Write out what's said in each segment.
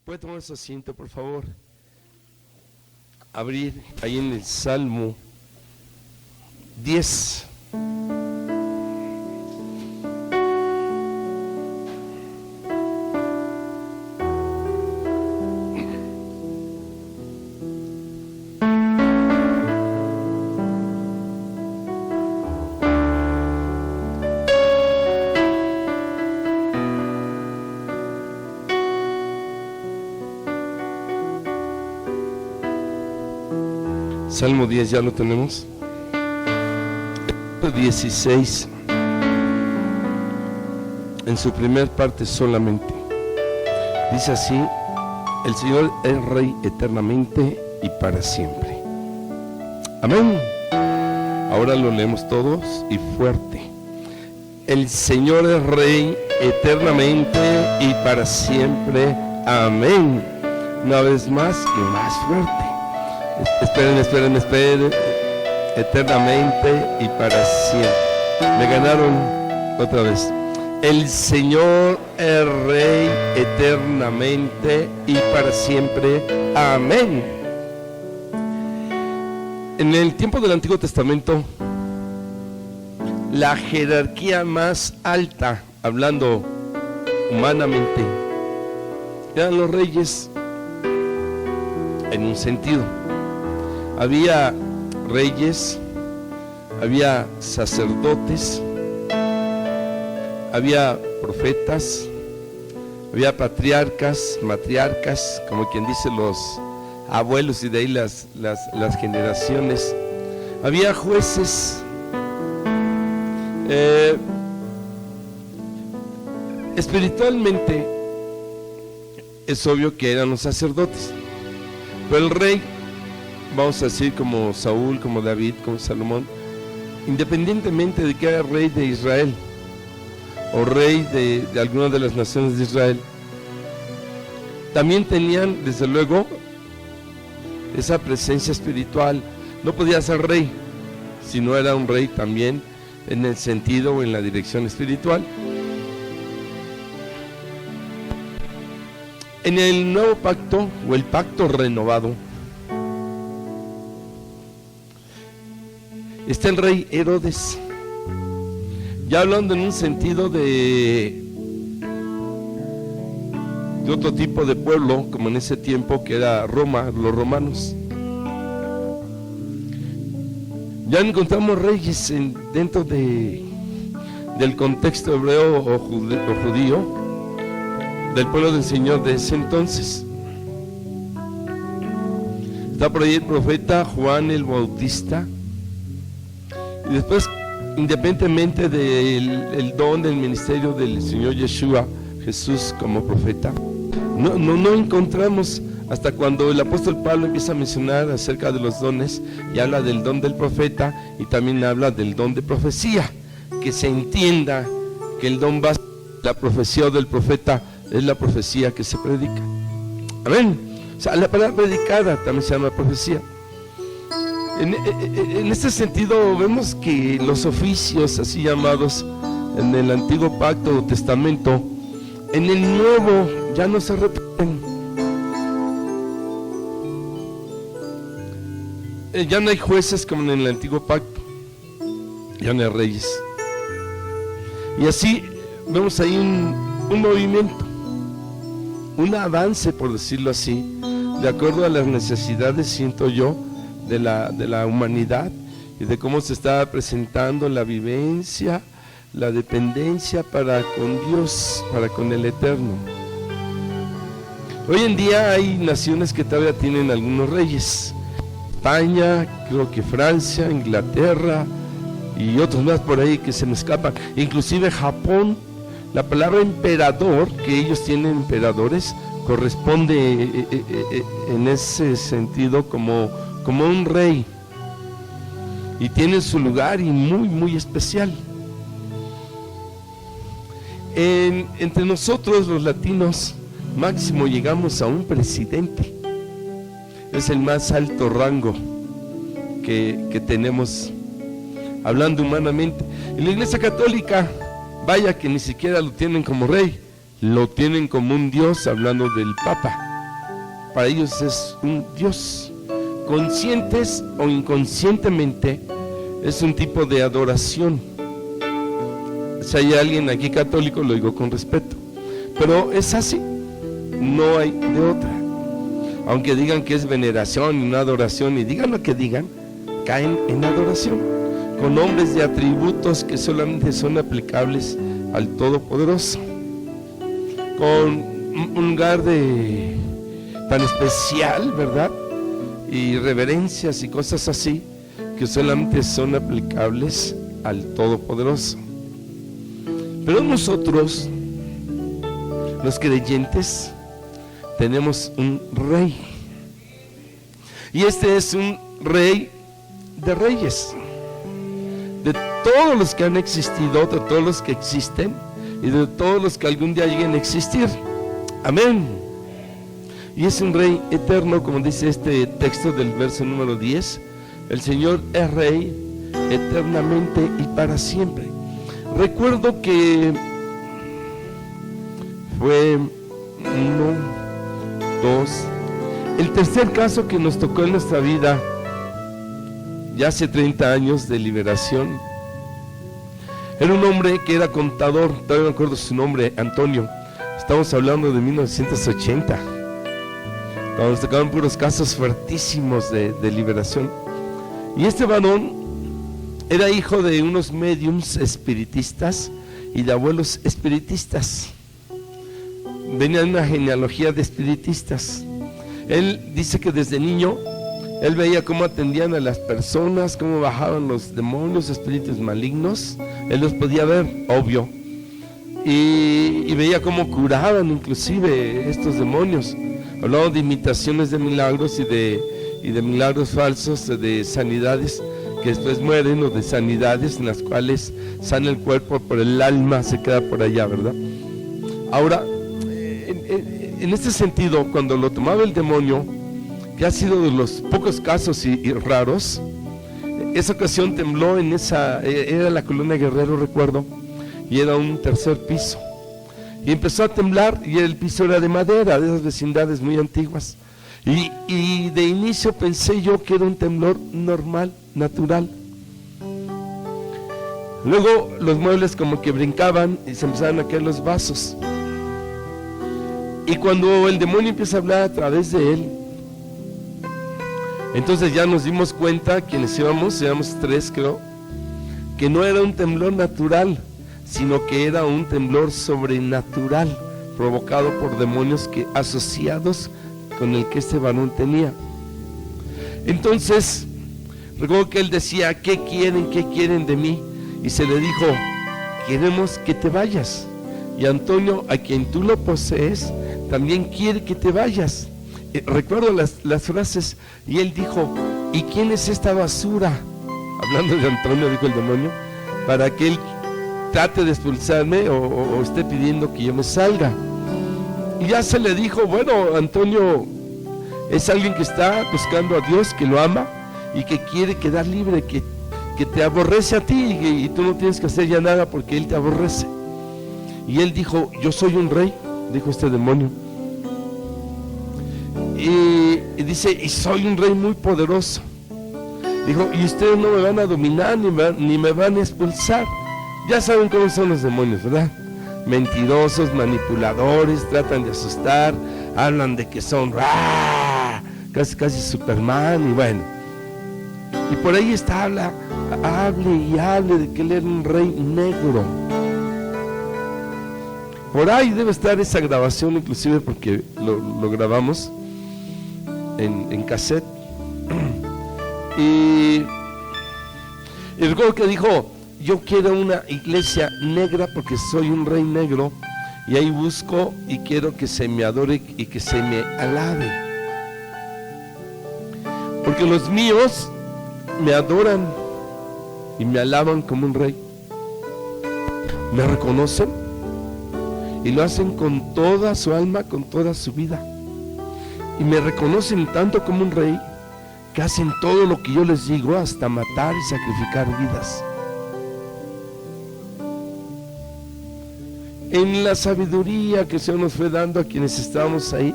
¿Puede tomar su asiento, por favor? Abrir ahí en el Salmo 10. Salmo 10, ya lo tenemos. 16, en su primer parte solamente. Dice así: el Señor es Rey eternamente y para siempre. Amén. Ahora lo leemos todos y fuerte. El Señor es Rey eternamente y para siempre. Amén. Una vez más y más fuerte. Esperen. Eternamente y para siempre. Me ganaron otra vez. El Señor es Rey eternamente y para siempre. Amén. En el tiempo del Antiguo Testamento, la jerarquía más alta, hablando humanamente, eran los reyes, en un sentido. Había reyes, había sacerdotes, había profetas, había patriarcas, matriarcas, como quien dice los abuelos, y de ahí las generaciones. Había jueces, espiritualmente es obvio que eran los sacerdotes, pero el rey, vamos a decir como Saúl, como David, como Salomón, independientemente de que era rey de Israel o rey de alguna de las naciones de Israel, también tenían desde luego esa presencia espiritual. No podía ser rey si no era un rey también en el sentido o en la dirección espiritual. En el nuevo pacto o el pacto renovado está el rey Herodes, ya hablando en un sentido de otro tipo de pueblo, como en ese tiempo que era Roma, los romanos. Ya encontramos reyes dentro del contexto hebreo o judío del pueblo del Señor de ese entonces. Está por ahí el profeta Juan el Bautista. Y después, independientemente del don del ministerio del Señor Yeshua, Jesús como profeta, no encontramos hasta cuando el apóstol Pablo empieza a mencionar acerca de los dones y habla del don del profeta y también habla del don de profecía, que se entienda que el don básico, la profecía del profeta, es la profecía que se predica. Amén. O sea, la palabra predicada también se llama profecía. En este sentido vemos que los oficios así llamados en el antiguo pacto o testamento, en el nuevo ya no se repiten. Ya no hay jueces como en el antiguo pacto, ya no hay reyes. Y así vemos ahí un movimiento, un avance, por decirlo así, de acuerdo a las necesidades, siento yo, de la humanidad y de cómo se está presentando la vivencia, la dependencia para con Dios, para con el Eterno. Hoy en día hay naciones que todavía tienen algunos reyes: España, creo que Francia, Inglaterra y otros más por ahí que se me escapan, inclusive Japón. La palabra emperador, que ellos tienen emperadores, corresponde en ese sentido como un rey, y tiene su lugar y muy especial. Entre nosotros los latinos máximo llegamos a un presidente, es el más alto rango que tenemos hablando humanamente. En la Iglesia Católica, vaya que ni siquiera lo tienen como rey, lo tienen como un Dios, hablando del Papa. para ellos es un Dios. Conscientes o inconscientemente es un tipo de adoración. Si hay alguien aquí católico, lo digo con respeto, pero es así, no hay de otra. Aunque digan que es veneración y una adoración, y digan lo que digan, caen en adoración, con nombres de atributos que solamente son aplicables al Todopoderoso, con un lugar tan especial, ¿verdad? Y reverencias y cosas así que solamente son aplicables al Todopoderoso. Pero nosotros, los creyentes, tenemos un rey, y este es un rey de reyes, de todos los que han existido, de todos los que existen y de todos los que algún día lleguen a existir. Amén. Y es un rey eterno, como dice este texto del verso número 10. El Señor es rey eternamente y para siempre. Recuerdo que fue 1, 2, el tercer caso que nos tocó en nuestra vida, ya hace 30 años de liberación. Era un hombre que era contador, todavía me acuerdo su nombre, Antonio. Estamos hablando de 1980, cuando nos tocaban puros casos fuertísimos de liberación. Y este varón era hijo de unos médiums espiritistas y de abuelos espiritistas. Venía de una genealogía de espiritistas. Él dice que desde niño él veía cómo atendían a las personas, cómo bajaban los demonios, espíritus malignos. Él los podía ver, obvio, y veía cómo curaban inclusive estos demonios. Hablaba de imitaciones de milagros y de milagros falsos, de sanidades que después mueren, o de sanidades en las cuales sana el cuerpo, pero el alma se queda por allá, ¿verdad? Ahora, en este sentido, cuando lo tomaba el demonio, que ha sido de los pocos casos y raros, esa ocasión tembló era la Colonia Guerrero, recuerdo, y era un tercer piso, y empezó a temblar, y el piso era de madera, de esas vecindades muy antiguas, y de inicio pensé yo que era un temblor normal, natural. Luego los muebles como que brincaban y se empezaron a caer los vasos, y cuando el demonio empieza a hablar a través de él, entonces ya nos dimos cuenta, quienes éramos 3 creo, que no era un temblor natural, sino que era un temblor sobrenatural, provocado por demonios asociados con el que este varón tenía. Entonces, recuerdo que él decía, ¿qué quieren de mí? Y se le dijo, queremos que te vayas. Y Antonio, a quien tú lo posees, también quiere que te vayas. Recuerdo las frases, y él dijo, ¿y quién es esta basura? Hablando de Antonio, dijo el demonio, para que él trate de expulsarme o esté pidiendo que yo me salga. Y ya se le dijo, bueno, Antonio es alguien que está buscando a Dios, que lo ama y que quiere quedar libre, que te aborrece a ti, y tú no tienes que hacer ya nada porque él te aborrece. Y él dijo, yo soy un rey, dijo este demonio. Y dice, y soy un rey muy poderoso. Dijo, y ustedes no me van a dominar ni me van a expulsar. Ya saben cómo son los demonios, ¿verdad? Mentirosos, manipuladores, tratan de asustar, hablan de que son casi Superman, y bueno. Y por ahí está, hable de que él era un rey negro. Por ahí debe estar esa grabación, inclusive porque lo grabamos en cassette. Y recuerdo que dijo, yo quiero una iglesia negra porque soy un rey negro, y ahí busco y quiero que se me adore y que se me alabe, porque los míos me adoran y me alaban como un rey, me reconocen y lo hacen con toda su alma, con toda su vida, y me reconocen tanto como un rey que hacen todo lo que yo les digo, hasta matar y sacrificar vidas. En la sabiduría que el Señor nos fue dando a quienes estábamos ahí,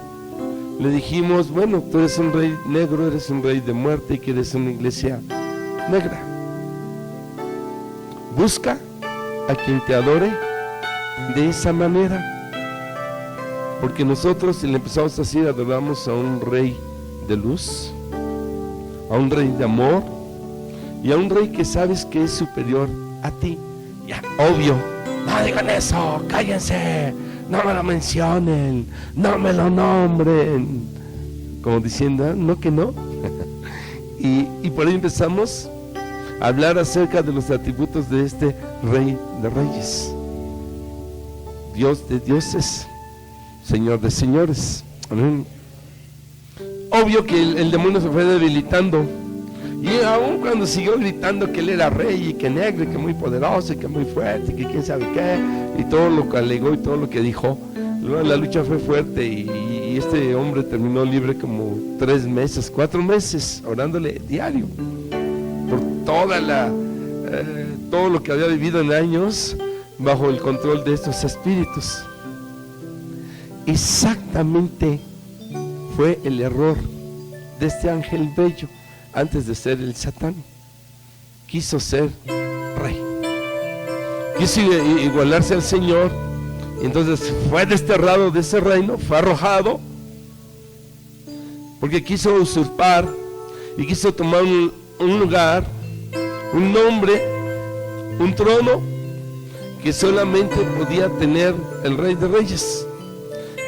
le dijimos, bueno, tú eres un rey negro, eres un rey de muerte y quieres una iglesia negra. Busca a quien te adore de esa manera, porque nosotros, si le empezamos así, adoramos a un rey de luz, a un rey de amor y a un rey que sabes que es superior a ti. Ya, obvio, no digan eso, cállense, no me lo mencionen, no me lo nombren, como diciendo, no que no. y por ahí empezamos a hablar acerca de los atributos de este Rey de Reyes, Dios de dioses, Señor de señores. Amén. Obvio que el demonio se fue debilitando, y aún cuando siguió gritando que él era rey y que negro y que muy poderoso y que muy fuerte y que quién sabe qué, y todo lo que alegó y todo lo que dijo, luego la lucha fue fuerte y este hombre terminó libre como 3 meses, 4 meses, orándole diario por todo lo que había vivido en años bajo el control de estos espíritus. Exactamente fue el error de este ángel bello antes de ser el Satán. Quiso ser rey, quiso igualarse al Señor, y entonces fue desterrado de ese reino, fue arrojado, porque quiso usurpar y quiso tomar un lugar, un nombre, un trono que solamente podía tener el Rey de Reyes.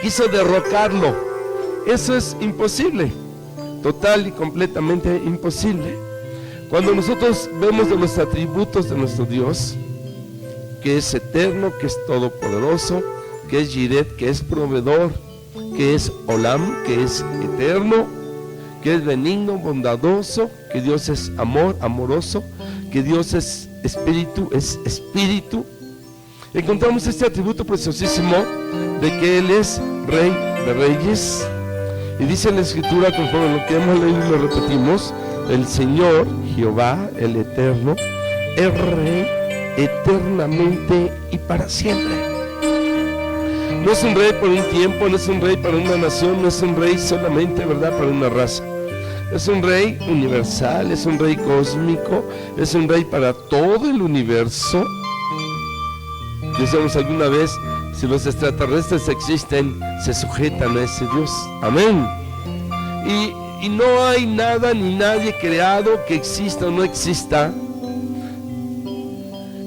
Quiso derrocarlo. Eso es imposible, total y completamente imposible. Cuando nosotros vemos de los atributos de nuestro Dios, que es eterno, que es todopoderoso, que es Jiret, que es proveedor, que es Olam, que es eterno, que es benigno, bondadoso, que Dios es amor, amoroso, que Dios es espíritu, encontramos este atributo preciosísimo de que Él es Rey de Reyes. Y dice en la Escritura, conforme lo que hemos leído y lo repetimos, el Señor, Jehová, el Eterno, es Rey eternamente y para siempre. No es un rey por un tiempo, no es un rey para una nación, no es un rey solamente, ¿verdad?, para una raza. Es un rey universal, es un rey cósmico, es un rey para todo el universo. Decíamos alguna vez, si los extraterrestres existen, se sujetan a ese Dios. Amén. Y no hay nada ni nadie creado, que exista o no exista,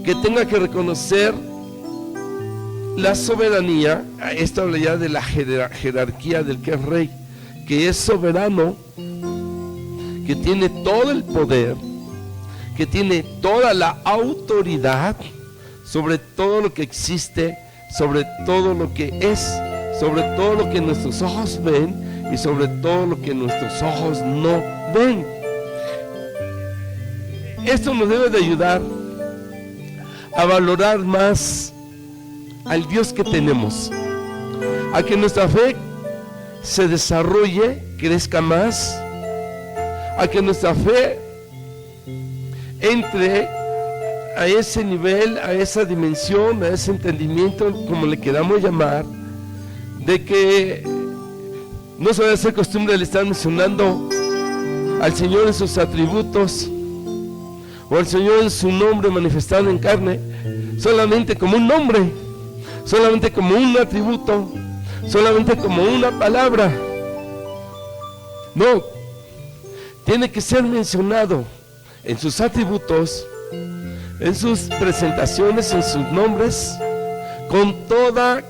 que tenga que reconocer la soberanía. Esto habla ya de la jerarquía del que es rey, que es soberano, que tiene todo el poder, que tiene toda la autoridad sobre todo lo que existe, sobre todo lo que es, sobre todo lo que nuestros ojos ven y sobre todo lo que nuestros ojos no ven. Esto nos debe de ayudar a valorar más al Dios que tenemos, a que nuestra fe se desarrolle, crezca más, a que nuestra fe entre a ese nivel, a esa dimensión, a ese entendimiento, como le queramos llamar, de que no se vaya a hacer costumbre el estar mencionando al Señor en sus atributos o al Señor en su nombre manifestado en carne, solamente como un nombre, solamente como un atributo, solamente como una palabra. No, tiene que ser mencionado en sus atributos, en sus presentaciones, en sus nombres, con toda,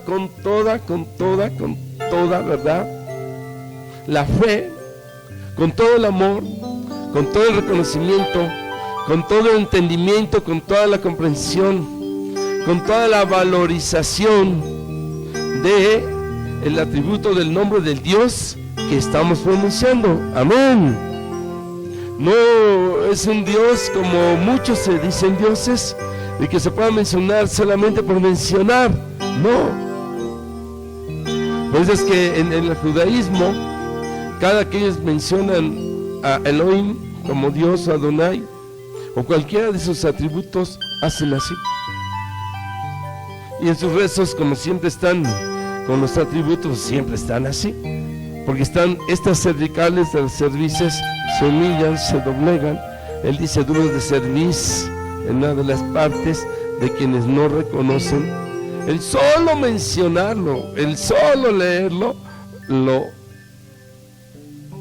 ¿verdad?, la fe, con todo el amor, con todo el reconocimiento, con todo el entendimiento, con toda la comprensión, con toda la valorización de el atributo del nombre del Dios que estamos pronunciando. Amén. No es un Dios como muchos se dicen dioses y que se pueda mencionar solamente por mencionar. No. Por eso es que en el judaísmo, cada que ellos mencionan a Elohim como Dios, Adonai, o cualquiera de sus atributos, hacen así. Y en sus rezos, como siempre están con los atributos, siempre están así. porque están estas cervicales de las cervices, se humillan, se doblegan. Él dice: duros de cerviz en una de las partes de quienes no reconocen. El solo mencionarlo, el solo leerlo, lo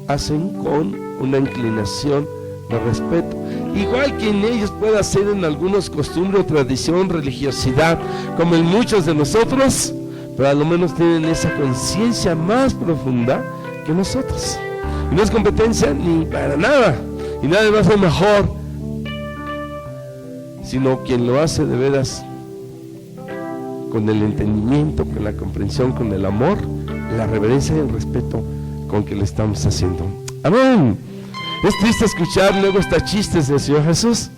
hacen con una inclinación de respeto, igual que en ellos puede ser en algunos costumbre o tradición, religiosidad, como en muchos de nosotros, pero a lo menos tienen esa conciencia más profunda que nosotros. Y no es competencia ni para nada, y nadie va a ser mejor, sino quien lo hace de veras con el entendimiento, con la comprensión, con el amor, la reverencia y el respeto con que lo estamos haciendo. Amén. Es triste escuchar luego hasta chistes del Señor Jesús,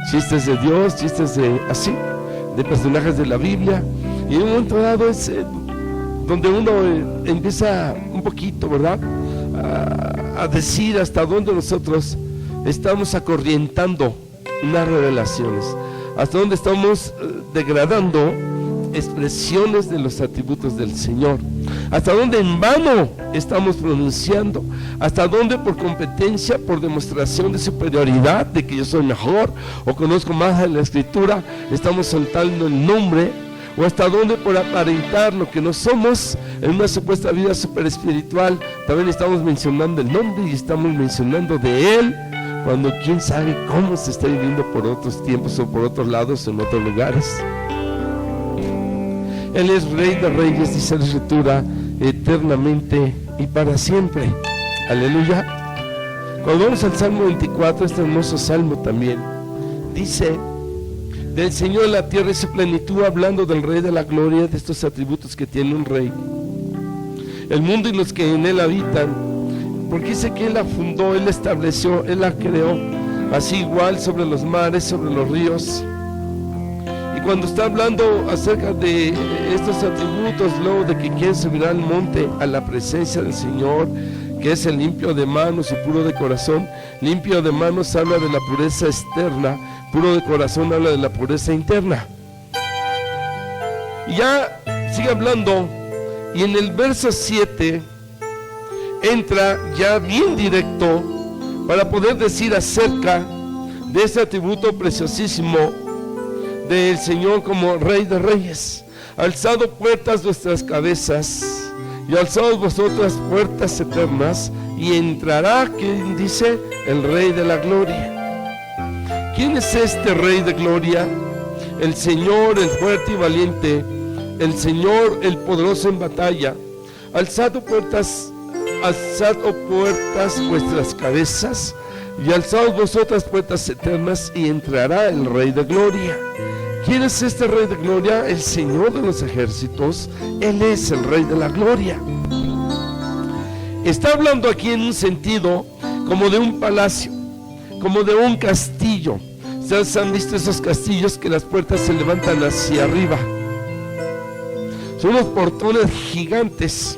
chistes de Dios, chistes de así, de personajes de la Biblia, y en un momento dado es donde uno empieza un poquito, ¿verdad?, a decir hasta dónde nosotros estamos acorrientando unas revelaciones, hasta dónde estamos degradando expresiones de los atributos del Señor, hasta dónde en vano estamos pronunciando, hasta dónde por competencia, por demostración de superioridad, de que yo soy mejor o conozco más de la Escritura, estamos soltando el nombre, o hasta dónde por aparentar lo que no somos en una supuesta vida super espiritual, también estamos mencionando el nombre y estamos mencionando de Él, cuando quién sabe cómo se está viviendo por otros tiempos o por otros lados o en otros lugares. Él es Rey de Reyes, dice la Escritura, eternamente y para siempre. Aleluya. Cuando vamos al Salmo 24, este hermoso salmo también dice: del Señor la tierra y su plenitud, hablando del Rey de la gloria, de estos atributos que tiene un rey, el mundo y los que en él habitan, porque dice que Él la fundó, Él la estableció, Él la creó, así igual sobre los mares, sobre los ríos. Y cuando está hablando acerca de estos atributos, luego de que quien subirá al monte a la presencia del Señor, que es el limpio de manos y puro de corazón. Limpio de manos habla de la pureza externa, puro de corazón habla de la pureza interna. Y ya sigue hablando, y en el verso 7 entra ya bien directo para poder decir acerca de este atributo preciosísimo del Señor como Rey de Reyes. Alzado puertas vuestras cabezas y alzados vosotras puertas eternas, y entrará, ¿quién dice? El Rey de la gloria. ¿Quién es este Rey de gloria? El Señor, el fuerte y valiente, el Señor, el poderoso en batalla. Alzad puertas vuestras cabezas y alzaos vosotras puertas eternas, y entrará el Rey de gloria. ¿Quién es este Rey de gloria? El Señor de los ejércitos. Él es el Rey de la gloria. Está hablando aquí en un sentido como de un palacio, como de un castillo. Ustedes han visto esos castillos que las puertas se levantan hacia arriba. Son unos portones gigantes,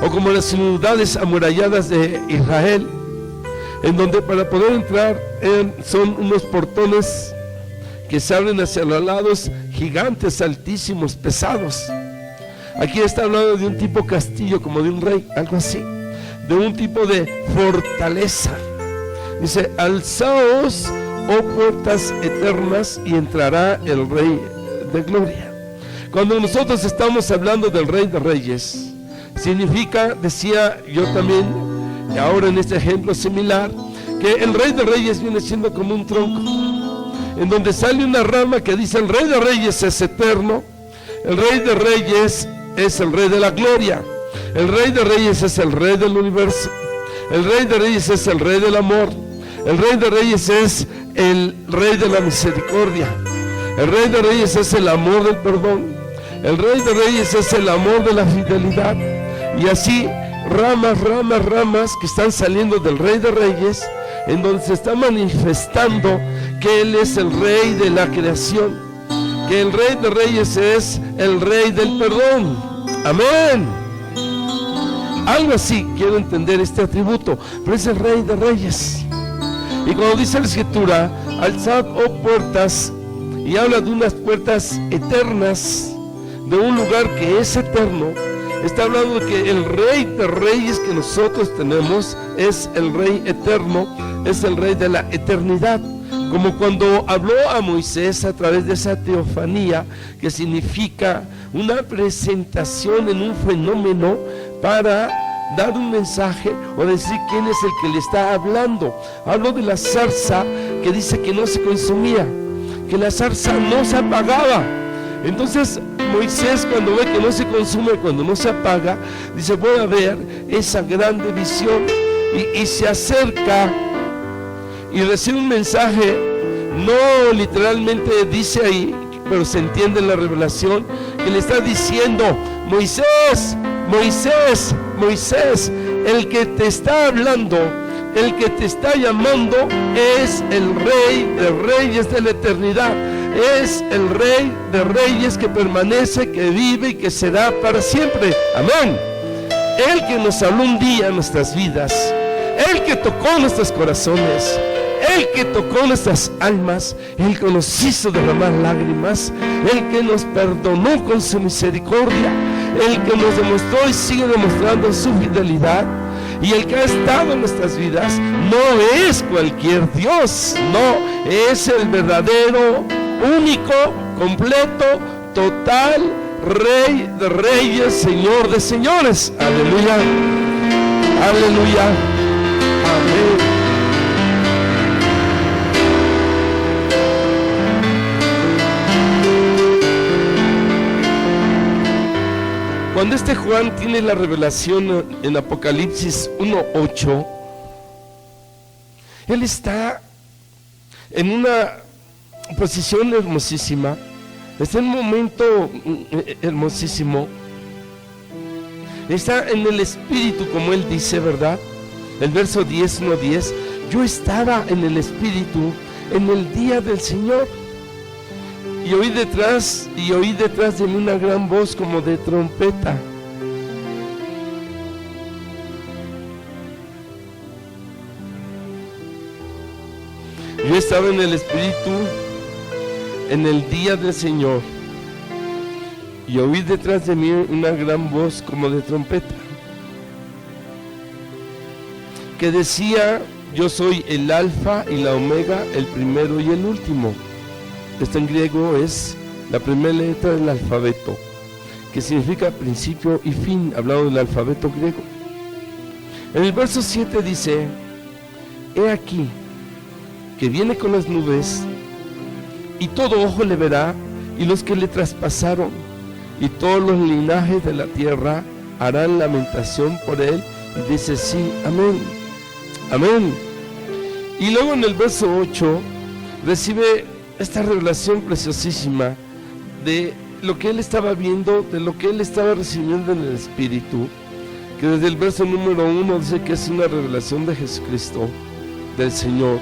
o como las ciudades amuralladas de Israel, en donde para poder entrar son unos portones que se abren hacia los lados, gigantes, altísimos, pesados. Aquí está hablando de un tipo castillo, como de un rey, algo así, de un tipo de fortaleza. Dice: alzaos, oh puertas eternas, y entrará el Rey de gloria. Cuando nosotros estamos hablando del Rey de Reyes, significa, decía yo también, ahora en este ejemplo similar, que el Rey de Reyes viene siendo como un tronco, en donde sale una rama que dice: el Rey de Reyes es eterno, el Rey de Reyes es el Rey de la gloria, el Rey de Reyes es el Rey del universo, el Rey de Reyes es el Rey del amor, el Rey de Reyes es el Rey de la misericordia, el Rey de Reyes es el amor del perdón, el Rey de Reyes es el amor de la fidelidad. Y así ramas que están saliendo del Rey de Reyes, en donde se está manifestando que Él es el Rey de la creación, que el Rey de Reyes es el Rey del perdón. Amén. Algo así quiero entender este atributo, pero es el Rey de Reyes. Y cuando dice la Escritura: alzad, oh puertas, y habla de unas puertas eternas, de un lugar que es eterno, está hablando de que el Rey de Reyes que nosotros tenemos es el Rey eterno, es el Rey de la eternidad. Como cuando habló a Moisés a través de esa teofanía, que significa una presentación en un fenómeno para dar un mensaje o decir quién es el que le está hablando. Hablo de la zarza que dice que no se consumía, que la zarza no se apagaba. Entonces Moisés, cuando ve que no se consume, cuando no se apaga, dice: voy a ver esa grande visión, y se acerca y recibe un mensaje. No literalmente dice ahí, pero se entiende en la revelación que le está diciendo: Moisés, Moisés, Moisés, el que te está hablando, el que te está llamando es el Rey de Reyes de la eternidad, es el Rey de Reyes que permanece, que vive y que será para siempre. Amén. El que nos habló un día en nuestras vidas, el que tocó nuestros corazones, el que tocó nuestras almas, el que nos hizo derramar lágrimas, el que nos perdonó con su misericordia, el que nos demostró y sigue demostrando su fidelidad, y el que ha estado en nuestras vidas, no es cualquier Dios, no, es el verdadero, único, completo, total Rey de Reyes, Señor de Señores. Aleluya, aleluya, amén. Cuando este Juan tiene la revelación en Apocalipsis 1:8, él está en una posición hermosísima, está en un momento hermosísimo, está en el Espíritu, como él dice, ¿verdad? El verso 1:10, yo estaba en el Espíritu en el día del Señor. Y oí detrás de mí una gran voz como de trompeta. Yo estaba en el Espíritu en el día del Señor, y oí detrás de mí una gran voz como de trompeta, que decía: yo soy el Alfa y la Omega, el primero y el último. Esto en griego es la primera letra del alfabeto, que significa principio y fin, hablado del alfabeto griego. En el verso 7 dice: he aquí que viene con las nubes, y todo ojo le verá, y los que le traspasaron, y todos los linajes de la tierra harán lamentación por él. Y dice: sí, amén, amén. Y luego en el verso 8 recibe esta revelación preciosísima de lo que él estaba viendo, de lo que él estaba recibiendo en el Espíritu, que desde el verso número 1 dice que es una revelación de Jesucristo, del Señor.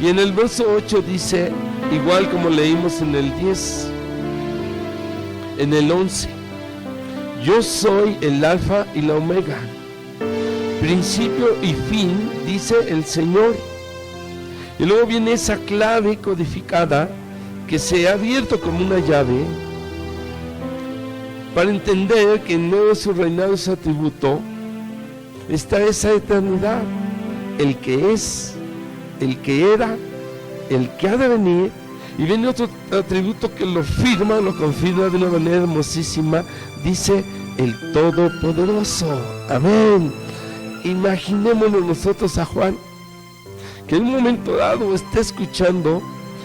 Y en el verso 8 dice, igual como leímos en el 10, en el 11, yo soy el Alfa y la Omega, principio y fin, dice el Señor. Y luego viene esa clave codificada que se ha abierto como una llave para entender que en medio de su reinado y su atributo está esa eternidad, el que es, el que era, el que ha de venir, y viene otro atributo que lo firma, lo confirma de una manera hermosísima, dice el Todopoderoso. Amén. Imaginémonos nosotros a Juan, que en un momento dado está escuchando,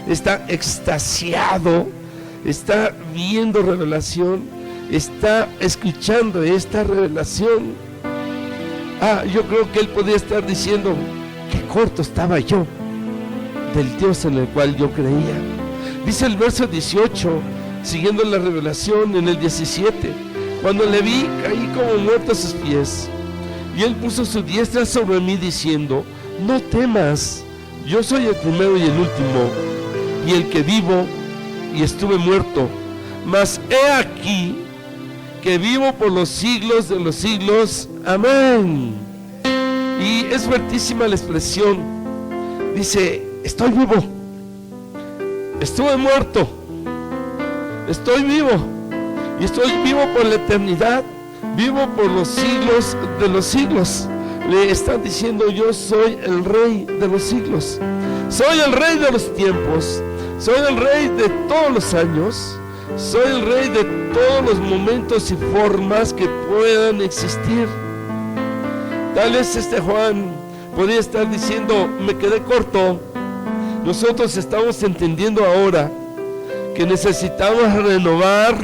está extasiado, está viendo revelación, está escuchando esta revelación. Yo creo que él podría estar diciendo: qué corto estaba yo del Dios en el cual yo creía. Dice el verso 18, siguiendo la revelación, en el 17, cuando le vi, caí como muerto a sus pies, y él puso su diestra sobre mí diciendo: no temas, yo soy el primero y el último, y el que vivo y estuve muerto, mas he aquí que vivo por los siglos de los siglos. Amén. Y es fuertísima la expresión. Dice: estoy vivo, estuve muerto, estoy vivo, y estoy vivo por la eternidad, vivo por los siglos de los siglos. Le están diciendo: yo soy el rey de los siglos, soy el rey de los tiempos, soy el rey de todos los años, soy el rey de todos los momentos y formas que puedan existir. Tal vez Juan podría estar diciendo: me quedé corto. Nosotros estamos entendiendo ahora que necesitamos renovar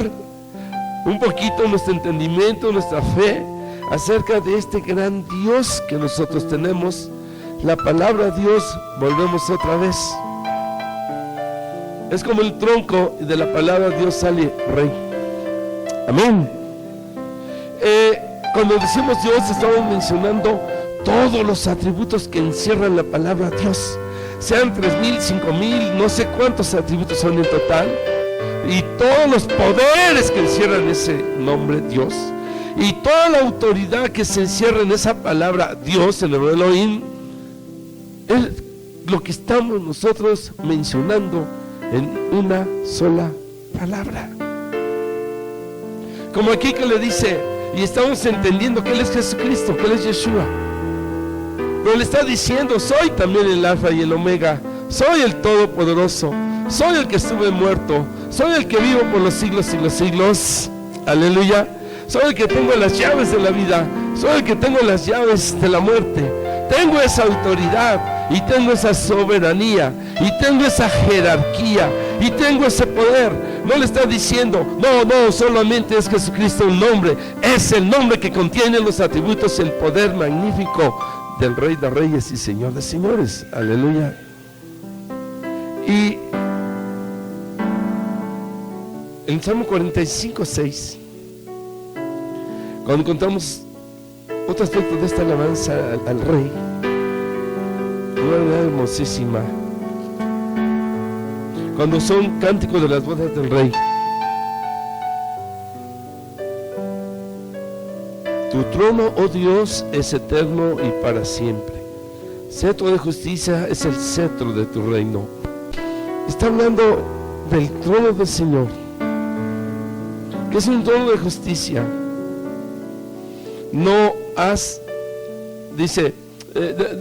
un poquito nuestro entendimiento, nuestra fe acerca de este gran Dios que nosotros tenemos. La palabra Dios, volvemos otra vez, es como el tronco, y de la palabra Dios sale rey. Amén. Cuando decimos Dios, estamos mencionando todos los atributos que encierran la palabra Dios, sean 3,000, 5,000, no sé cuántos atributos son en total, y todos los poderes que encierran ese nombre Dios, y toda la autoridad que se encierra en esa palabra Dios, en el Elohim, es lo que estamos nosotros mencionando en una sola palabra. Como aquí que le dice, y estamos entendiendo que Él es Jesucristo, que Él es Yeshua, pero le está diciendo: soy también el Alfa y el Omega, soy el Todopoderoso, soy el que estuve muerto, soy el que vivo por los siglos y los siglos. Aleluya. Soy el que tengo las llaves de la vida, soy el que tengo las llaves de la muerte. Tengo esa autoridad, y tengo esa soberanía, y tengo esa jerarquía, y tengo ese poder. No le está diciendo: no, solamente es Jesucristo un nombre. Es el nombre que contiene los atributos, el poder magnífico del Rey de Reyes y Señor de Señores. Aleluya. Y en Salmo 45:6, cuando encontramos otro aspecto de esta alabanza al Rey, una verdad hermosísima, cuando son cánticos de las bodas del Rey. Tu trono, oh Dios, es eterno y para siempre. Cetro de justicia es el cetro de tu reino. Está hablando del trono del Señor, que es un trono de justicia.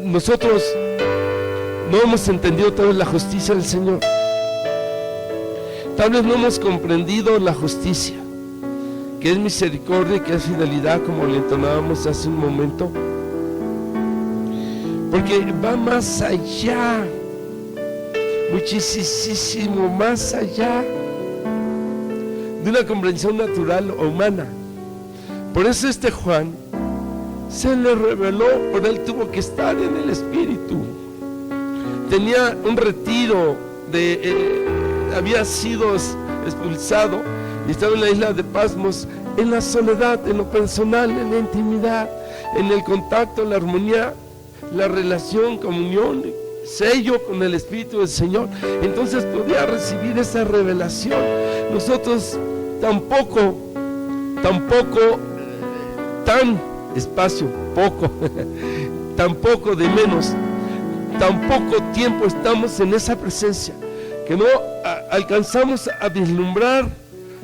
Nosotros no hemos entendido tal vez la justicia del Señor. Tal vez no hemos comprendido la justicia, que es misericordia y que es fidelidad, como le entonábamos hace un momento, porque va más allá, muchísimo más allá de una comprensión natural o humana. Por eso Juan se le reveló, por él tuvo que estar en el Espíritu. Tenía un retiro, había sido expulsado y estaba en la isla de Pasmos, en la soledad, en lo personal, en la intimidad, en el contacto, la armonía, la relación, comunión, sello con el Espíritu del Señor. Entonces podía recibir esa revelación. Nosotros tampoco tan espacio, tampoco de menos, tan poco tiempo estamos en esa presencia, que no alcanzamos a vislumbrar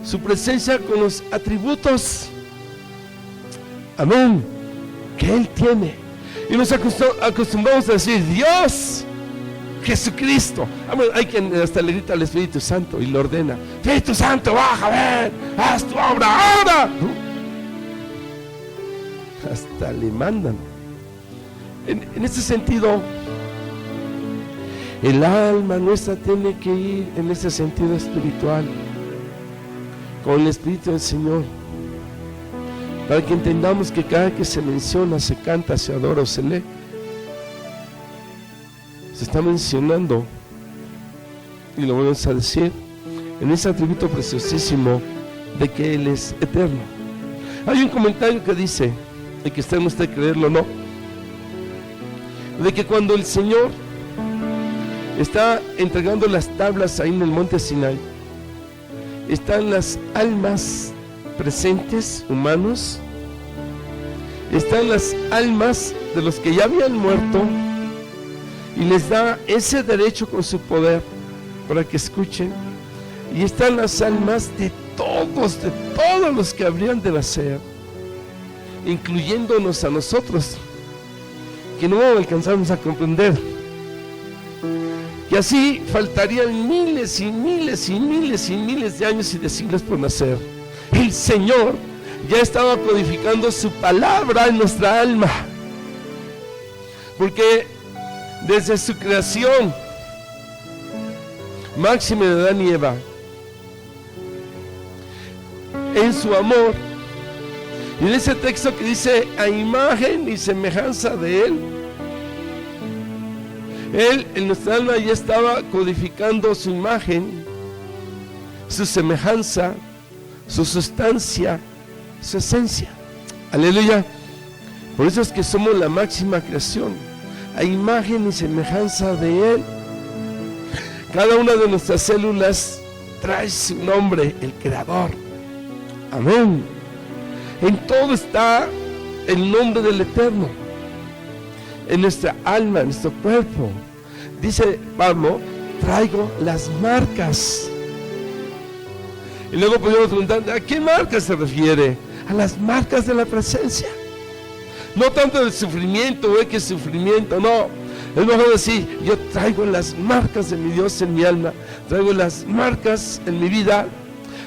su presencia con los atributos, amén, que Él tiene. Y nos acostumbramos a decir: Dios, Jesucristo. Amén. Hay quien hasta le grita al Espíritu Santo y le ordena: Espíritu Santo, baja, ven, haz tu obra ahora. Hasta le mandan. En este sentido, el alma nuestra tiene que ir en ese sentido espiritual con el Espíritu del Señor, para que entendamos que cada que se menciona, se canta, se adora o se lee, se está mencionando, y lo vamos a decir, en ese atributo preciosísimo de que Él es eterno. Hay un comentario que dice, y que está en usted creerlo o no, de que cuando el Señor está entregando las tablas ahí en el monte Sinai, están las almas presentes, humanos, están las almas de los que ya habían muerto, y les da ese derecho con su poder para que escuchen, y están las almas de todos los que habrían de nacer, incluyéndonos a nosotros, que no alcanzamos a comprender. Y así faltarían miles y miles y miles y miles de años y de siglos por nacer. El Señor ya estaba codificando su palabra en nuestra alma, porque desde su creación, máxime de Adán y Eva, en su amor, y en ese texto que dice a imagen y semejanza de Él, Él en nuestra alma ya estaba codificando su imagen, su semejanza, su sustancia, su esencia. Aleluya. Por eso es que somos la máxima creación, a imagen y semejanza de Él. Cada una de nuestras células trae su nombre, el Creador. Amén. En todo está el nombre del Eterno, en nuestra alma, en nuestro cuerpo. Dice Pablo, traigo las marcas. Y luego podemos preguntar, ¿a qué marcas se refiere? A las marcas de la presencia. No tanto del sufrimiento, que sufrimiento, no. Es mejor decir, yo traigo las marcas de mi Dios en mi alma, traigo las marcas en mi vida,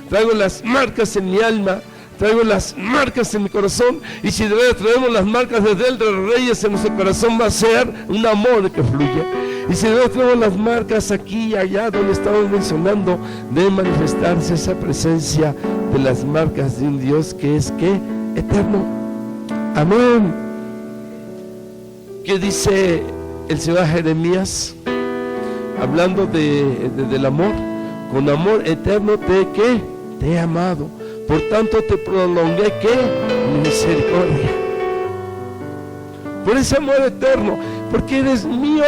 traigo las marcas en mi alma, traigo las marcas en mi corazón. Y si de verdad traemos las marcas de Él, de los Reyes, en nuestro corazón va a ser un amor que fluye. Y si de verdad traemos las marcas aquí y allá donde estamos mencionando, debe manifestarse esa presencia de las marcas de un Dios que es ¿qué? Eterno. Amén. ¿Qué dice el Señor a Jeremías? Hablando del amor. Con amor eterno te he amado, por tanto te prolongué mi misericordia. Por ese amor eterno, porque eres mío.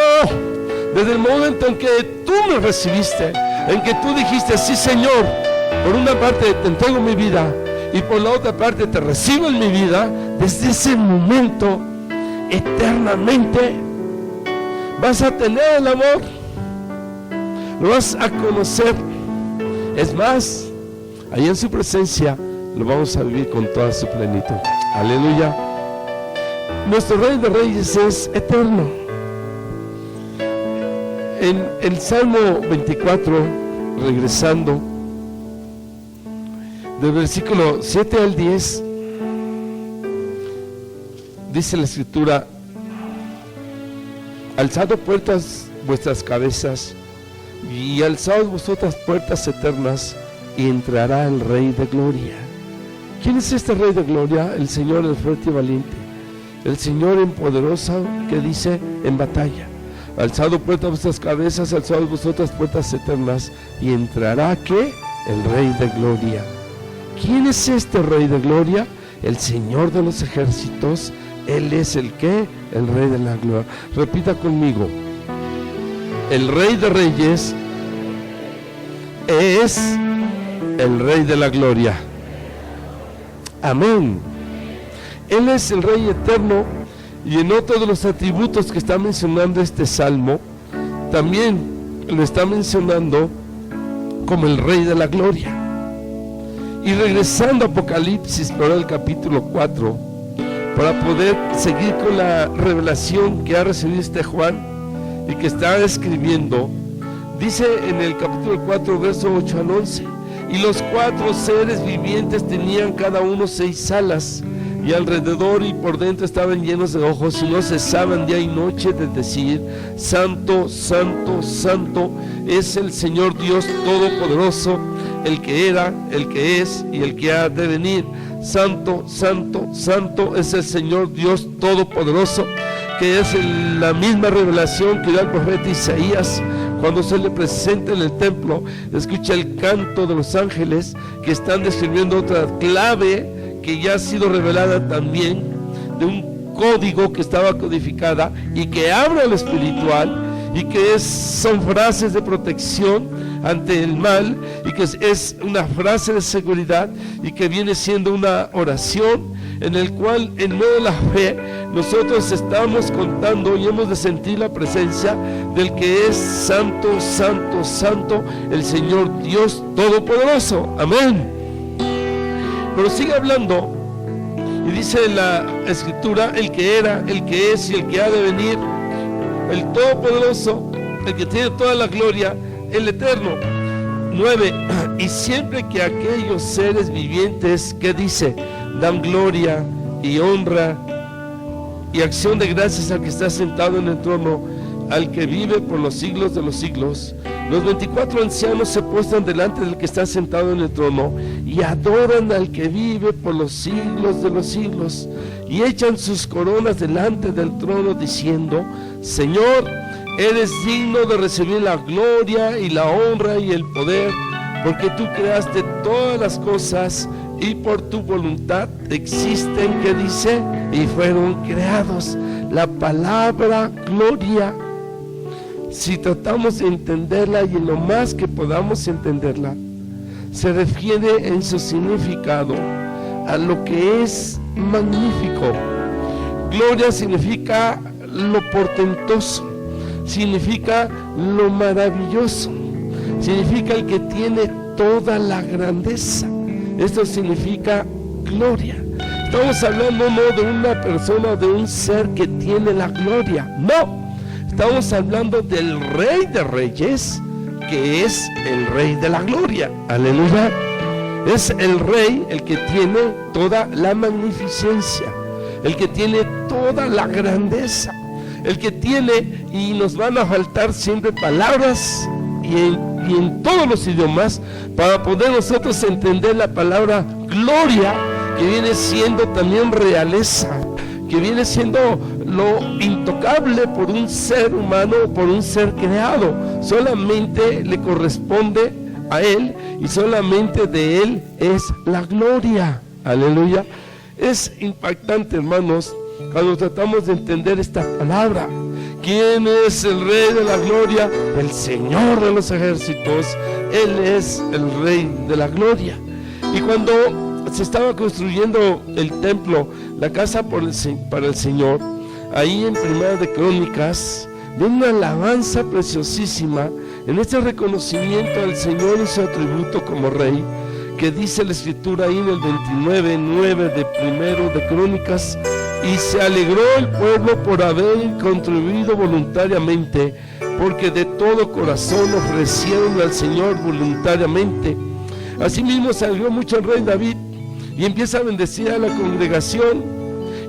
Desde el momento en que tú me recibiste, en que tú dijiste, sí Señor, por una parte te entrego mi vida y por la otra parte te recibo en mi vida, desde ese momento eternamente vas a tener el amor, lo vas a conocer. Es más, ahí en su presencia lo vamos a vivir con toda su plenitud. Aleluya. Nuestro Rey de Reyes es eterno. En el Salmo 24, regresando del versículo 7 al 10, dice la Escritura: alzad puertas vuestras cabezas, y alzaos vosotras puertas eternas, y entrará el Rey de Gloria. ¿Quién es este Rey de Gloria? El Señor, el fuerte y valiente, el Señor en poderosa, que dice en batalla: alzad puertas vuestras cabezas, alzaos vosotras puertas eternas, y entrará ¿qué? El Rey de Gloria. ¿Quién es este Rey de Gloria? El Señor de los ejércitos. Él es el ¿qué? El Rey de la Gloria. Repita conmigo: el Rey de Reyes es el Rey de la Gloria. Amén. Él es el Rey eterno. Y en otro de los atributos que está mencionando este salmo, también lo está mencionando como el Rey de la Gloria. Y regresando a Apocalipsis, para el capítulo 4, para poder seguir con la revelación que ha recibido este Juan y que está escribiendo, dice en el capítulo 4, verso 8 al 11: y los 4 seres vivientes tenían cada uno 6 alas, y alrededor y por dentro estaban llenos de ojos, y no cesaban día y noche de decir: Santo, Santo, Santo es el Señor Dios Todopoderoso, el que era, el que es y el que ha de venir. Santo, Santo, Santo es el Señor Dios Todopoderoso, que es la misma revelación que da el profeta Isaías cuando se le presenta en el templo. Escucha el canto de los ángeles que están describiendo otra clave que ya ha sido revelada también, de un código que estaba codificada y que habla lo espiritual, y que son frases de protección ante el mal, y que es una frase de seguridad, y que viene siendo una oración en el cual, en medio de la fe, nosotros estamos contando y hemos de sentir la presencia del que es Santo, Santo, Santo, el Señor Dios Todopoderoso. Amén. Pero sigue hablando Y dice la Escritura, el que era, el que es y el que ha de venir, el Todopoderoso, el que tiene toda la gloria, el Eterno. 9. Y siempre que aquellos seres vivientes, que dice, dan gloria y honra y acción de gracias al que está sentado en el trono, al que vive por los siglos de los siglos, los 24 ancianos se postran delante del que está sentado en el trono y adoran al que vive por los siglos de los siglos, y echan sus coronas delante del trono diciendo, Señor, eres digno de recibir la gloria y la honra y el poder, porque tú creaste todas las cosas y por tu voluntad existen, que dice, y fueron creados. La palabra gloria, si tratamos de entenderla y en lo más que podamos entenderla, se refiere en su significado a lo que es magnífico. Gloria significa lo portentoso, significa lo maravilloso, significa el que tiene toda la grandeza. Esto significa gloria. Estamos hablando no de una persona, de un ser que tiene la gloria, no. Estamos hablando del Rey de Reyes, que es el Rey de la gloria. Aleluya. Es el Rey el que tiene toda la magnificencia, el que tiene toda la grandeza, el que tiene, y nos van a faltar siempre palabras y en todos los idiomas para poder nosotros entender la palabra gloria, que viene siendo también realeza, que viene siendo lo intocable por un ser humano, por un ser creado. Solamente le corresponde a Él y solamente de Él es la gloria. Aleluya. Es impactante, hermanos, cuando tratamos de entender esta palabra. ¿Quién es el Rey de la gloria? El Señor de los ejércitos. Él es el Rey de la gloria. Y cuando se estaba construyendo el templo, la casa para el Señor, ahí en Primera de Crónicas, viene una alabanza preciosísima en este reconocimiento al Señor y su atributo como Rey, que dice la Escritura ahí en el 29:9 de Primero de Crónicas: y se alegró el pueblo por haber contribuido voluntariamente, porque de todo corazón ofrecieron al Señor voluntariamente. Asimismo se alegró mucho el rey David y empieza a bendecir a la congregación.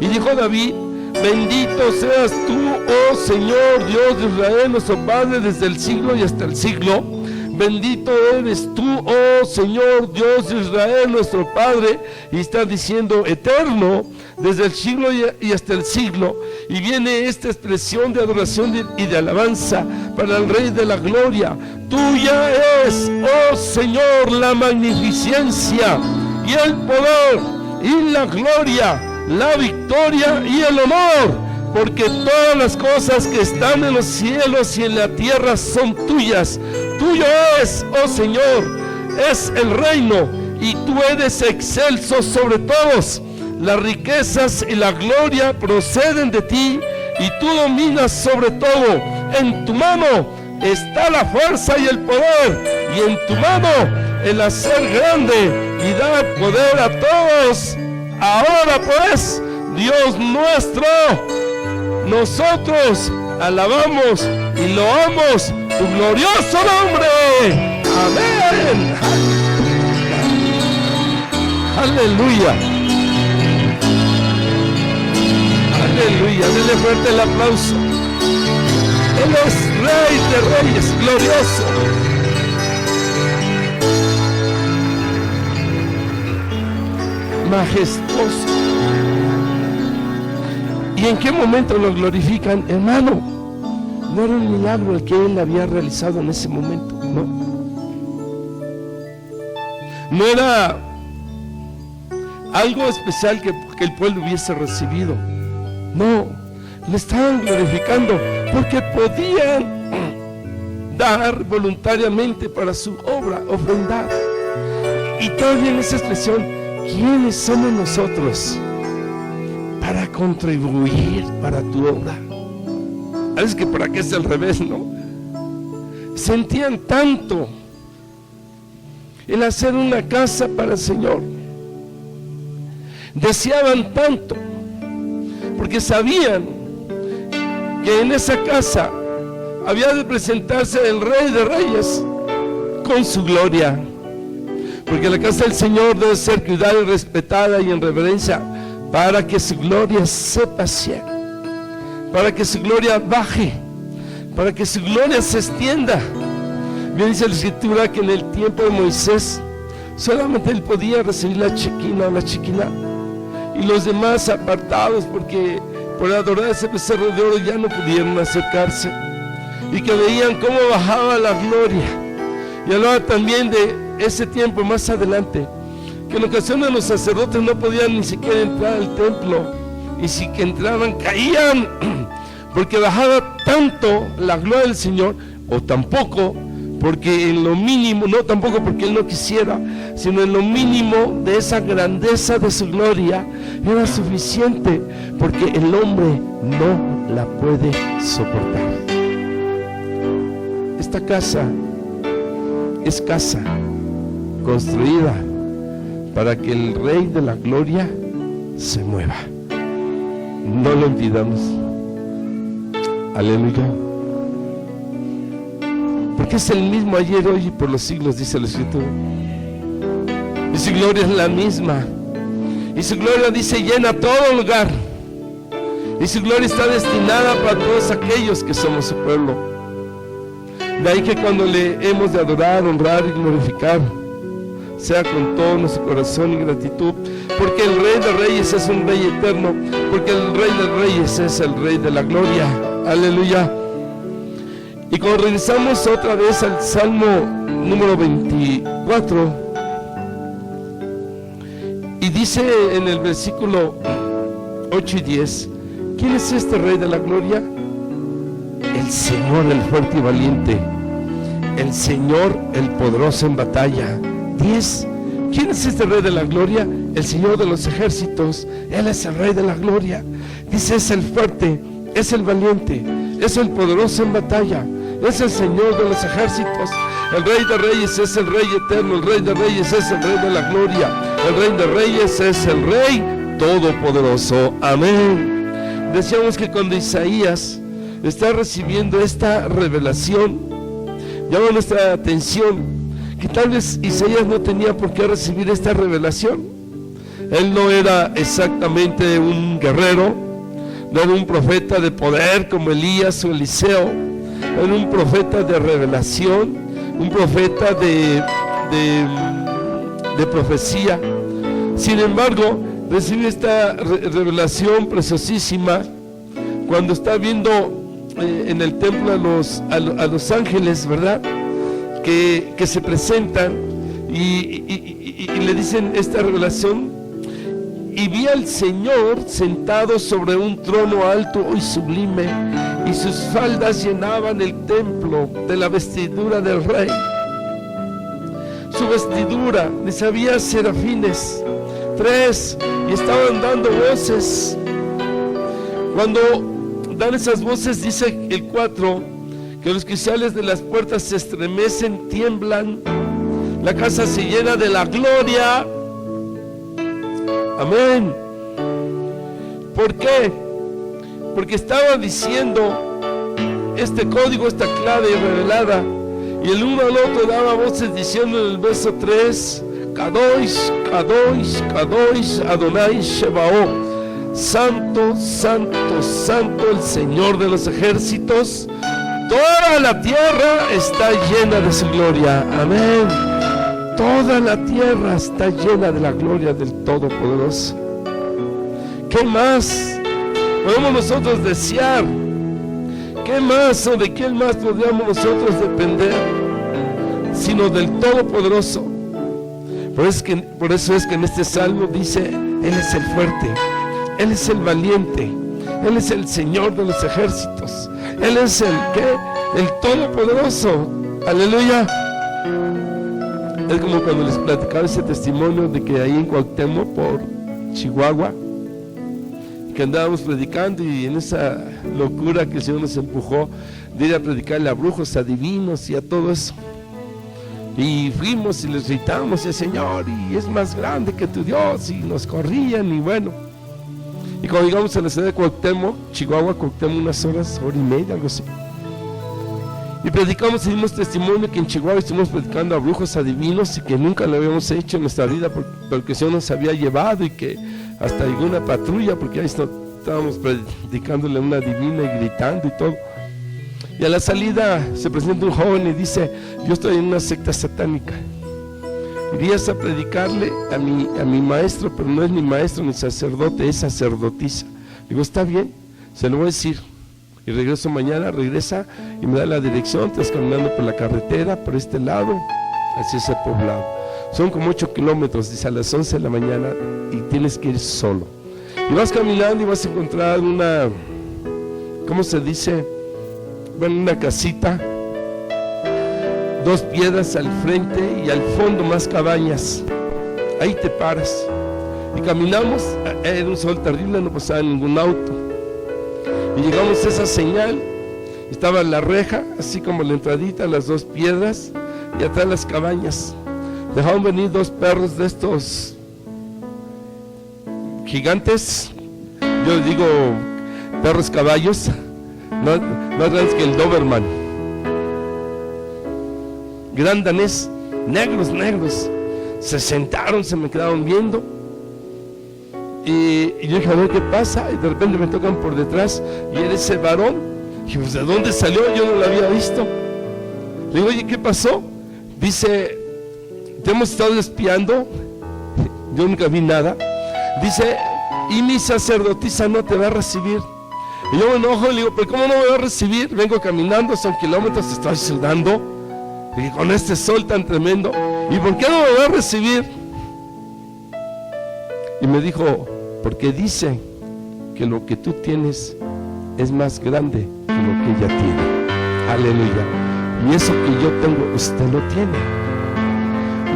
Y dijo David: bendito seas tú, oh Señor, Dios de Israel, nuestro Padre, desde el siglo y hasta el siglo. Bendito eres tú, oh Señor, Dios de Israel, nuestro Padre. Y está diciendo eterno, desde el siglo y hasta el siglo. Y viene esta expresión de adoración y de alabanza para el Rey de la gloria. Tuya es, oh Señor, la magnificencia y el poder y la gloria, la victoria y el honor, porque todas las cosas que están en los cielos y en la tierra son tuyas. Tuyo es, oh Señor, es el reino, y tú eres excelso sobre todos. Las riquezas y la gloria proceden de ti, y tú dominas sobre todo. En tu mano está la fuerza y el poder, y en tu mano el hacer grande y dar poder a todos. Ahora pues, Dios nuestro, nosotros alabamos y loamos tu glorioso nombre. Amén. Aleluya. Aleluya. Denle fuerte el aplauso. Él es Rey de Reyes, glorioso. Majestuoso. ¿Y en qué momento lo glorifican, hermano? No era un milagro el que él había realizado en ese momento, no. No era algo especial que el pueblo hubiese recibido. No, le estaban glorificando porque podían dar voluntariamente para su obra, ofrendar. Y todavía en esa expresión, ¿quiénes somos nosotros para contribuir para tu obra? Es que por aquí es al revés, ¿no? Sentían tanto el hacer una casa para el Señor, deseaban tanto, porque sabían que en esa casa había de presentarse el Rey de Reyes con su gloria, porque la casa del Señor debe ser cuidada y respetada y en reverencia, para que su gloria se pasee, para que su gloria baje, para que su gloria se extienda. Bien dice la Escritura que en el tiempo de Moisés solamente él podía recibir la Shekinah, y los demás apartados, porque por adorar ese becerro de oro ya no pudieron acercarse, y que veían cómo bajaba la gloria. Y hablaba también de ese tiempo más adelante, que en ocasiones los sacerdotes no podían ni siquiera entrar al templo, y si que entraban caían, porque bajaba tanto la gloria del Señor, o tampoco porque en lo mínimo, no tampoco porque Él no quisiera, sino en lo mínimo de esa grandeza de su gloria era suficiente, porque el hombre no la puede soportar. Esta casa es casa construida para que el Rey de la Gloria se mueva. No lo impidamos. Aleluya. Porque es el mismo ayer, hoy y por los siglos, dice la Escritura. Y su gloria es la misma. Y su gloria, dice, llena todo lugar. Y su gloria está destinada para todos aquellos que somos su pueblo. De ahí que cuando le hemos de adorar, honrar y glorificar, sea con todo nuestro corazón y gratitud, porque el Rey de Reyes es un Rey eterno, porque el Rey de Reyes es el Rey de la gloria. Aleluya. Y cuando regresamos otra vez al Salmo número 24, y dice en el versículo 8 y 10, ¿quién es este Rey de la gloria? El Señor, el fuerte y valiente, el Señor, el poderoso en batalla. 10. ¿Quién es este Rey de la gloria? El Señor de los ejércitos. Él es el Rey de la gloria. Dice, es el fuerte, es el valiente, es el poderoso en batalla, es el Señor de los ejércitos. El Rey de Reyes es el Rey eterno, el Rey de Reyes es el Rey de la gloria, el Rey de Reyes es el Rey todopoderoso. Amén. Decíamos que cuando Isaías está recibiendo esta revelación, llama nuestra atención que tal vez Isaías no tenía por qué recibir esta revelación. Él no era exactamente un guerrero, no era un profeta de poder como Elías o Eliseo, era un profeta de revelación, un profeta de profecía. Sin embargo, recibe esta revelación preciosísima cuando está viendo en el templo a los ángeles, ¿verdad? Que se presentan y le dicen esta revelación: y vi al Señor sentado sobre un trono alto y sublime, y sus faldas llenaban el templo de la vestidura del Rey. Su vestidura, les había serafines, 3, y estaban dando voces. Cuando dan esas voces, dice el 4, que los cristales de las puertas se estremecen, tiemblan, la casa se llena de la gloria. Amén. ¿Por qué? Porque estaba diciendo este código, esta clave revelada, y el uno al otro daba voces diciendo en el verso 3: Kadosh, Kadosh, Kadosh, Adonai Shebaot. Santo, santo, santo, el Señor de los ejércitos. Toda la tierra está llena de su gloria. Amén. Toda la tierra está llena de la gloria del Todopoderoso. ¿Qué más podemos nosotros desear? ¿Qué más o de quién más podríamos nosotros depender sino del Todopoderoso? Por eso es que en este salmo dice: Él es el fuerte, Él es el valiente, Él es el Señor de los ejércitos, Él es el Todopoderoso. Aleluya. Es como cuando les platicaba ese testimonio de que ahí en Cuauhtémoc, por Chihuahua, que andábamos predicando, y en esa locura que el Señor nos empujó de ir a predicarle a brujos, a divinos y a todo eso. Y fuimos y les gritamos el Señor, y es más grande que tu Dios, y nos corrían, y bueno. Y cuando llegamos a la ciudad de Cuauhtémoc, Chihuahua, Cuauhtémoc, unas horas, hora y media, algo así. Y predicamos y dimos testimonio que en Chihuahua estuvimos predicando a brujos adivinos y que nunca lo habíamos hecho en nuestra vida porque el Señor nos había llevado, y que hasta llegó una patrulla porque ahí estábamos predicándole a una divina y gritando y todo. Y a la salida se presenta un joven y dice: yo estoy en una secta satánica, irías a predicarle a mi maestro, pero no es ni maestro ni sacerdote, es sacerdotisa. Digo, está bien, se lo voy a decir. Y regreso mañana, regresa y me da la dirección. Estás caminando por la carretera, por este lado, hacia ese poblado. Son como 8 kilómetros, dice, a las 11 de la mañana, y tienes que ir solo. Y vas caminando y vas a encontrar una, ¿cómo se dice? Bueno, una casita, 2 piedras al frente y al fondo más cabañas. Ahí te paras. Y caminamos, era un sol terrible, no pasaba ningún auto. Y llegamos a esa señal, estaba la reja, así como la entradita, las 2 piedras, y atrás las cabañas. Dejaron venir 2 perros de estos gigantes, yo digo perros caballos, más grandes que el Doberman, gran danés, negros, se sentaron, se me quedaron viendo. Y yo dije, a ver qué pasa, y de repente me tocan por detrás, y era ese varón. Dije, pues, ¿de dónde salió? Yo no lo había visto. Le digo, oye, ¿qué pasó? Dice, te hemos estado espiando. Yo nunca vi nada. Dice, y mi sacerdotisa no te va a recibir. Y yo me enojo y le digo, ¿pero cómo no me va a recibir? Vengo caminando, son kilómetros, estoy sudando, y con este sol tan tremendo, ¿y por qué no me va a recibir? Y me dijo, porque dice que lo que tú tienes es más grande que lo que ella tiene. Aleluya. Y eso que yo tengo, usted lo tiene.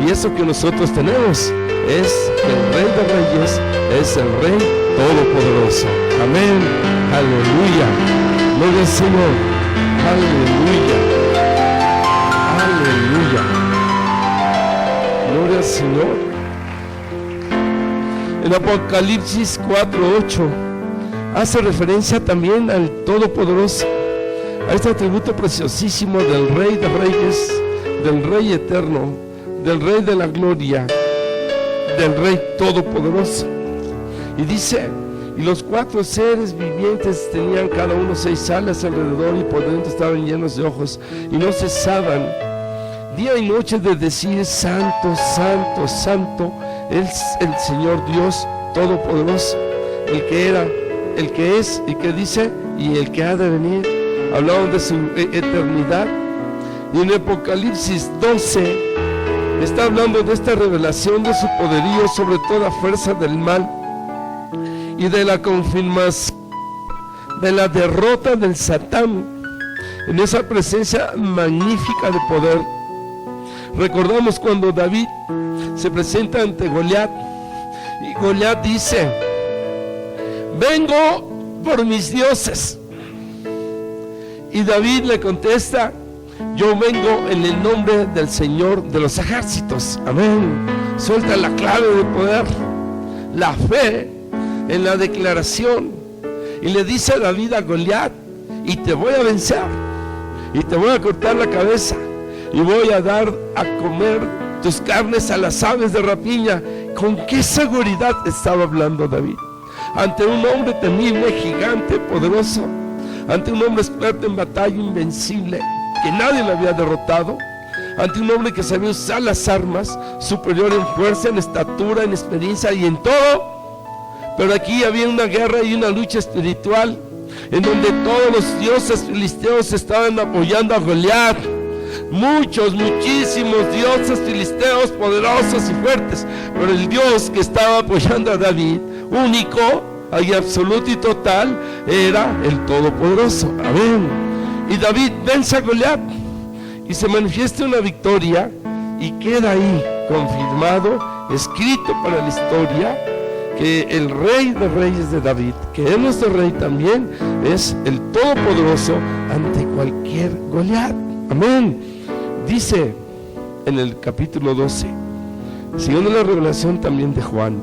Y eso que nosotros tenemos es el Rey de Reyes, es el Rey Todopoderoso. Amén. Aleluya. Gloria al Señor. Aleluya. Aleluya. Gloria al Señor. En Apocalipsis 4:8 hace referencia también al Todopoderoso, a este atributo preciosísimo del Rey de Reyes, del Rey eterno, del Rey de la gloria, del Rey Todopoderoso. Y dice, y los 4 seres vivientes tenían cada uno 6 alas alrededor, y por dentro estaban llenos de ojos, y no cesaban día y noche de decir: Santo, Santo, Santo es el Señor Dios Todopoderoso, el que era, el que es y que dice, y el que ha de venir. Hablaban de su eternidad. Y en Apocalipsis 12 está hablando de esta revelación de su poderío sobre toda fuerza del mal, y de la confirmación de la derrota del Satán en esa presencia magnífica de poder. Recordamos cuando David se presenta ante Goliat, y Goliat dice: vengo por mis dioses. Y David le contesta: yo vengo en el nombre del Señor de los ejércitos. Amén. Suelta la clave de poder, la fe en la declaración, y le dice a David a Goliat: y te voy a vencer, y te voy a cortar la cabeza, y voy a dar a comer tus carnes a las aves de rapiña. ¿Con qué seguridad estaba hablando David? Ante un hombre temible, gigante, poderoso, ante un hombre experto en batalla, invencible, que nadie le había derrotado, ante un hombre que sabía usar las armas, superior en fuerza, en estatura, en experiencia y en todo. Pero aquí había una guerra y una lucha espiritual, en donde todos los dioses filisteos estaban apoyando a Goliat. Muchísimos dioses filisteos poderosos y fuertes, pero el Dios que estaba apoyando a David, único y absoluto y total, era el Todopoderoso. Amén. Y David vence a Goliat y se manifiesta una victoria, y queda ahí confirmado, escrito para la historia, que el Rey de Reyes de David, que es nuestro Rey también, es el Todopoderoso ante cualquier Goliat. Amén. Dice en el capítulo 12, siguiendo la revelación también de Juan,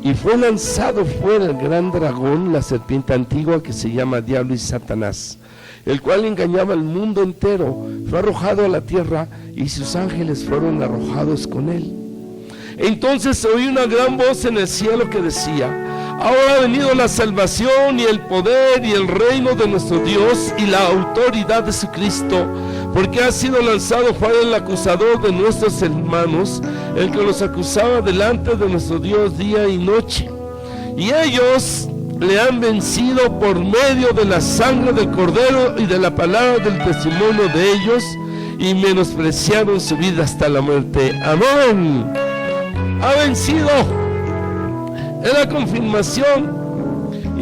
y fue lanzado fuera el gran dragón, la serpiente antigua que se llama Diablo y Satanás, el cual engañaba al mundo entero. Fue arrojado a la tierra y sus ángeles fueron arrojados con él. Entonces oí una gran voz en el cielo que decía: ahora ha venido la salvación y el poder y el reino de nuestro Dios y la autoridad de su Cristo, porque ha sido lanzado fuera el acusador de nuestros hermanos, el que los acusaba delante de nuestro Dios día y noche. Y ellos le han vencido por medio de la sangre del Cordero y de la palabra del testimonio de ellos, y menospreciaron su vida hasta la muerte. Amén. Ha vencido. Es la confirmación.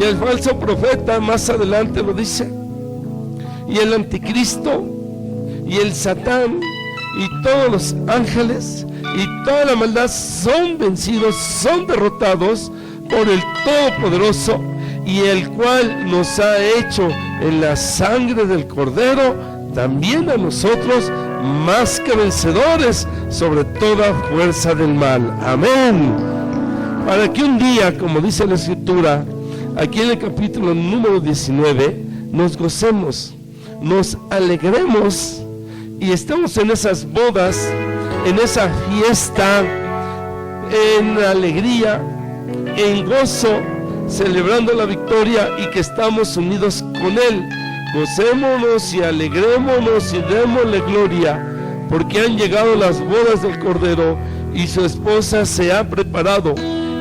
Y el falso profeta más adelante lo dice. Y el anticristo y el Satán y todos los ángeles y toda la maldad son vencidos, son derrotados por el Todopoderoso, y el cual nos ha hecho en la sangre del Cordero también a nosotros más que vencedores sobre toda fuerza del mal. Amén. Para que un día, como dice la Escritura aquí en el capítulo número 19, nos gocemos, nos alegremos y estemos en esas bodas, en esa fiesta, en alegría, en gozo, celebrando la victoria, y que estamos unidos con Él. Gocémonos y alegrémonos y démosle gloria, porque han llegado las bodas del Cordero y su esposa se ha preparado,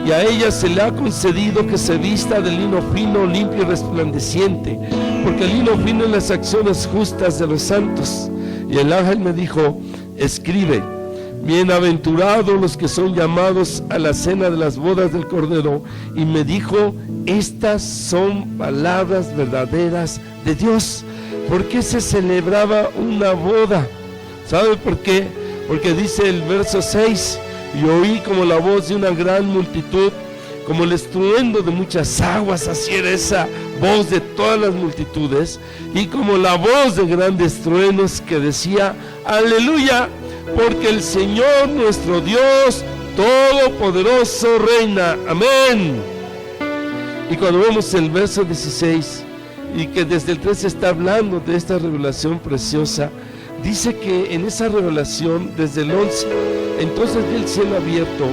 y a ella se le ha concedido que se vista de lino fino, limpio y resplandeciente, porque el lino fino es las acciones justas de los santos. Y el ángel me dijo: escribe: bienaventurados los que son llamados a la cena de las bodas del Cordero. Y me dijo: estas son palabras verdaderas de Dios. ¿Por qué se celebraba una boda? ¿Sabe por qué? Porque dice el verso 6: y oí como la voz de una gran multitud, como el estruendo de muchas aguas. Así era esa voz de todas las multitudes, y como la voz de grandes truenos que decía: aleluya, porque el Señor nuestro Dios Todopoderoso reina. Amén. Y cuando vemos el verso 16, y que desde el 13 está hablando de esta revelación preciosa, dice que en esa revelación, desde el 11, entonces vi el cielo abierto,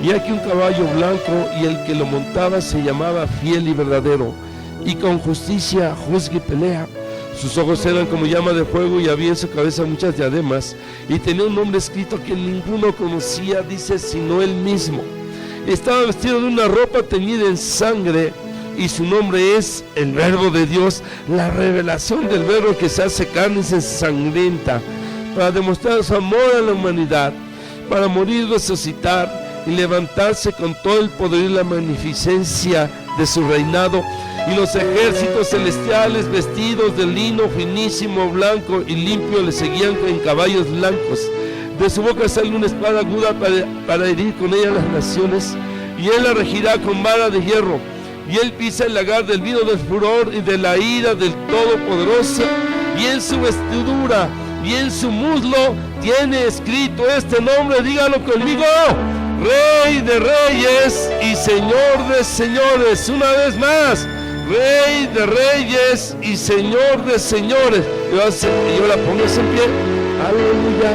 y aquí un caballo blanco, y el que lo montaba se llamaba Fiel y Verdadero, y con justicia juzga y pelea. Sus ojos eran como llama de fuego, y había en su cabeza muchas diademas, y tenía un nombre escrito que ninguno conocía, dice, sino él mismo. Estaba vestido de una ropa teñida en sangre, y su nombre es el Verbo de Dios. La revelación del Verbo que se hace carne y se ensangrienta, para demostrar su amor a la humanidad, para morir, resucitar y levantarse con todo el poder y la magnificencia de su reinado. Y los ejércitos celestiales, vestidos de lino finísimo, blanco y limpio, le seguían en caballos blancos. De su boca sale una espada aguda para herir con ella las naciones, y él la regirá con vara de hierro. Y él pisa el lagar del vino del furor y de la ira del Todopoderoso, y en su vestidura y en su muslo tiene escrito este nombre, dígalo conmigo: Rey de Reyes y Señor de Señores. Una vez más: Rey de Reyes y Señor de Señores. Yo la pongo en pie. Aleluya.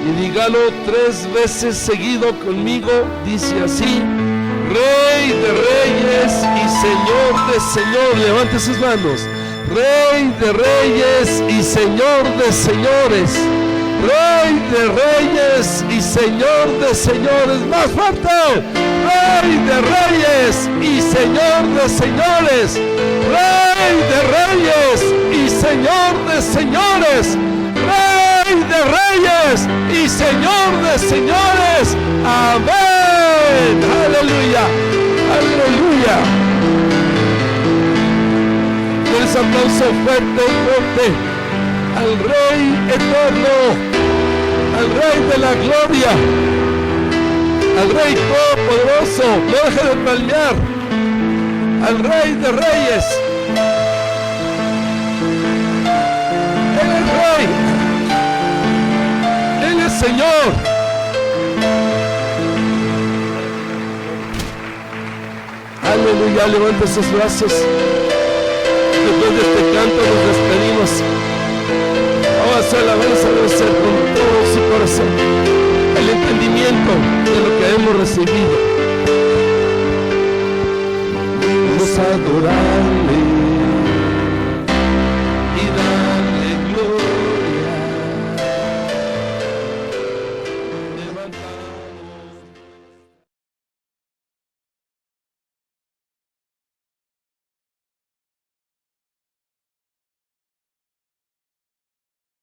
Y dígalo 3 veces seguido conmigo. Dice así: Rey de Reyes y Señor de Señores. Levante sus manos. Rey de Reyes y Señor de Señores. Rey de Reyes y Señor de Señores. Más fuerte: Rey de Reyes y Señor de Señores. Rey de Reyes y Señor de Señores. Rey de Reyes y Señor de Señores. Amén. Aleluya. Aleluya. Un aplauso fuerte y fuerte al Rey eterno, al Rey de la gloria, al Rey todopoderoso. No deje de palmear al Rey de Reyes. Él es Rey. Señor. Aleluya, levanta sus brazos. Después de este canto nos despedimos. Ahora su alabanza debe ser con todo su corazón, el entendimiento de lo que hemos recibido. Nos adoramos.